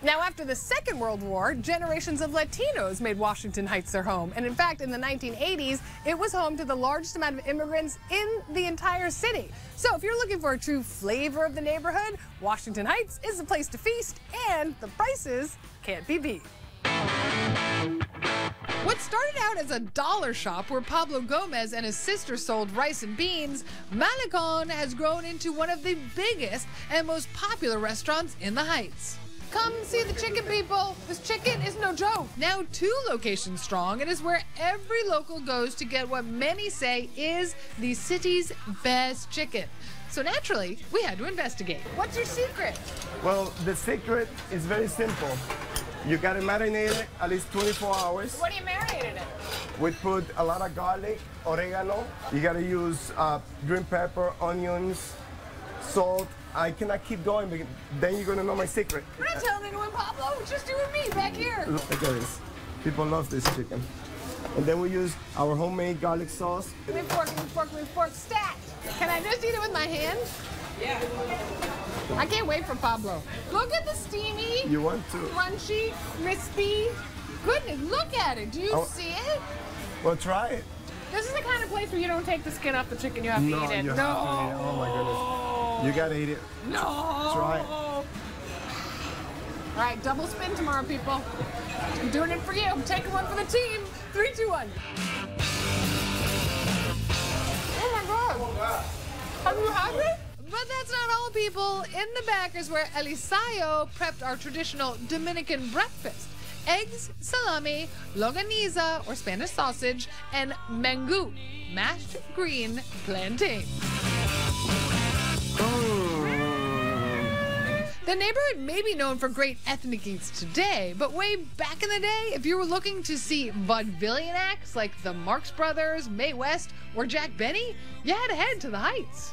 Now, after the Second World War, generations of Latinos made Washington Heights their home. And in fact, in the 1980s, it was home to the largest amount of immigrants in the entire city. So if you're looking for a true flavor of the neighborhood, Washington Heights is the place to feast, and the prices can't be beat. What started out as a dollar shop where Pablo Gomez and his sister sold rice and beans, Malecon has grown into one of the biggest and most popular restaurants in the Heights. Come see the chicken, people. This chicken is no joke. Now 2 locations strong, it is where every local goes to get what many say is the city's best chicken. So naturally, we had to investigate. What's your secret? Well, the secret is very simple. You gotta marinate it at least 24 hours. What do you marinate it in? We put a lot of garlic, oregano. You gotta use green pepper, onions, salt. I cannot keep going, because then you're gonna know my secret. We're not telling anyone, Pablo. It's just you and me back here. Look at this. People love this chicken. And then we use our homemade garlic sauce. Give me fork, stacked. Can I just eat it with my hands? Yeah. I can't wait for Pablo. Look at the steamy, you want to? Crunchy, crispy. Goodness, look at it. Do you see it? Well, try it. This is the kind of place where you don't take the skin off the chicken. You have to eat it. You have to eat it. Oh my goodness. You gotta eat it. No. Try it. All right, double spin tomorrow, people. I'm doing it for you. I'm taking one for the team. 3, 2, 1. Oh my God. Have you had it? But that's not all, people. In the back is where Elisayo prepped our traditional Dominican breakfast. Eggs, salami, longaniza, or Spanish sausage, and mango, mashed green plantain. The neighborhood may be known for great ethnic eats today, but way back in the day, if you were looking to see vaudevillian acts like the Marx Brothers, Mae West, or Jack Benny, you had to head to the Heights.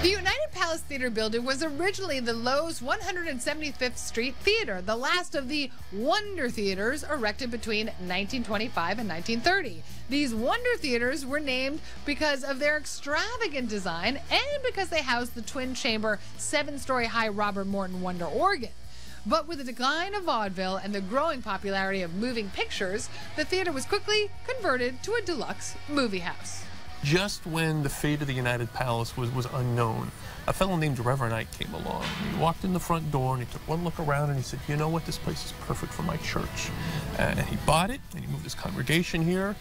The United Palace Theater building was originally the Lowe's 175th Street Theater, the last of the Wonder Theaters erected between 1925 and 1930. These Wonder Theaters were named because of their extravagant design and because they housed the twin-chamber, 7-story high Robert Morton Wonder organ. But with the decline of vaudeville and the growing popularity of moving pictures, the theater was quickly converted to a deluxe movie house. Just when the fate of the United Palace was unknown, a fellow named Reverend Ike came along. He walked in the front door and he took one look around and he said, you know what, this place is perfect for my church. And he bought it and he moved his congregation here.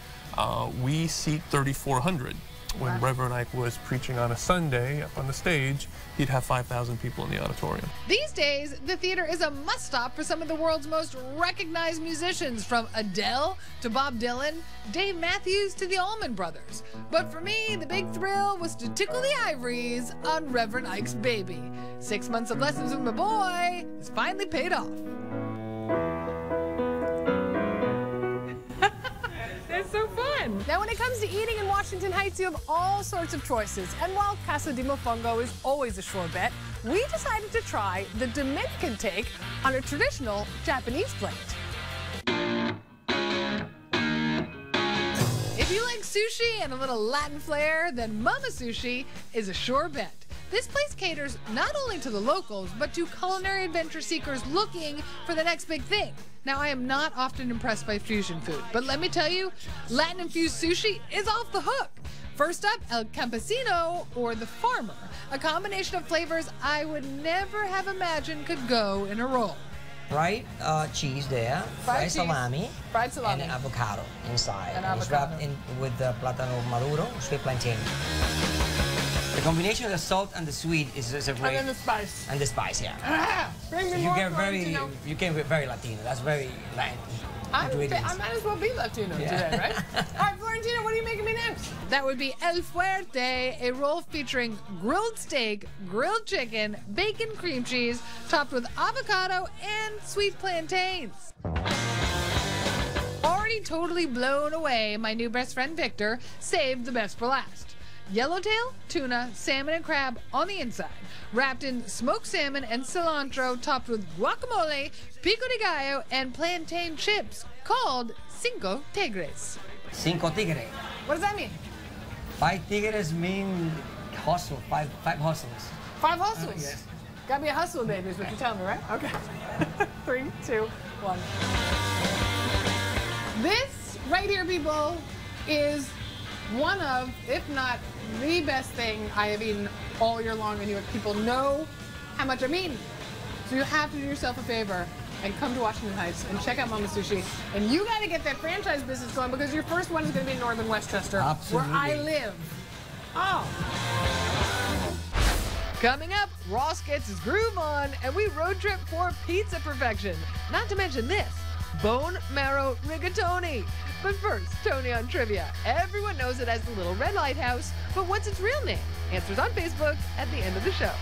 We seat 3,400. When Reverend Ike was preaching on a Sunday up on the stage, he'd have 5,000 people in the auditorium. These days, the theater is a must-stop for some of the world's most recognized musicians, from Adele to Bob Dylan, Dave Matthews to the Allman Brothers. But for me, the big thrill was to tickle the ivories on Reverend Ike's baby. 6 months of lessons with my boy has finally paid off. It's so fun. Now, when it comes to eating in Washington Heights, you have all sorts of choices. And while Casa de Mofongo is always a sure bet, we decided to try the Dominican take on a traditional Japanese plate. If you like sushi and a little Latin flair, then Mama Sushi is a sure bet. This place caters not only to the locals, but to culinary adventure seekers looking for the next big thing. Now, I am not often impressed by fusion food, but let me tell you, Latin-infused sushi is off the hook. First up, El Campesino, or the Farmer, a combination of flavors I would never have imagined could go in a roll. Fried cheese there, fried salami, and avocado inside. And it's wrapped in with the plátano maduro, sweet plantain. The combination of the salt and the sweet is a great. And then the spice. And the spice, yeah. Bring me So more you Florentino. get very Latino. That's very Latin. I might as well be Latino today, right? All right, Florentino, what are you making me next? That would be El Fuerte, a roll featuring grilled steak, grilled chicken, bacon cream cheese, topped with avocado and sweet plantains. Already totally blown away, my new best friend Victor saved the best for last. Yellowtail, tuna, salmon, and crab on the inside, wrapped in smoked salmon and cilantro, topped with guacamole, pico de gallo, and plantain chips, called Cinco Tigres. Cinco Tigres. What does that mean? 5 tigres mean hustle, five hustles. 5 hustles? Yes. Gotta be a hustler, baby, is what you're telling me, right? Okay. 3, 2, 1. This right here, people, is one of, if not the best thing I have eaten all year long, and people know how much I'm eating. So you have to do yourself a favor and come to Washington Heights and check out Mama Sushi. And you got to get that franchise business going, because your first one is going to be in Northern Westchester, absolutely, where I live. Oh. Coming up, Ross gets his groove on, and we road trip for pizza perfection. Not to mention this, bone marrow rigatoni. But first, Toni on trivia. Everyone knows it as the Little Red Lighthouse, but what's its real name? Answers on Facebook at the end of the show.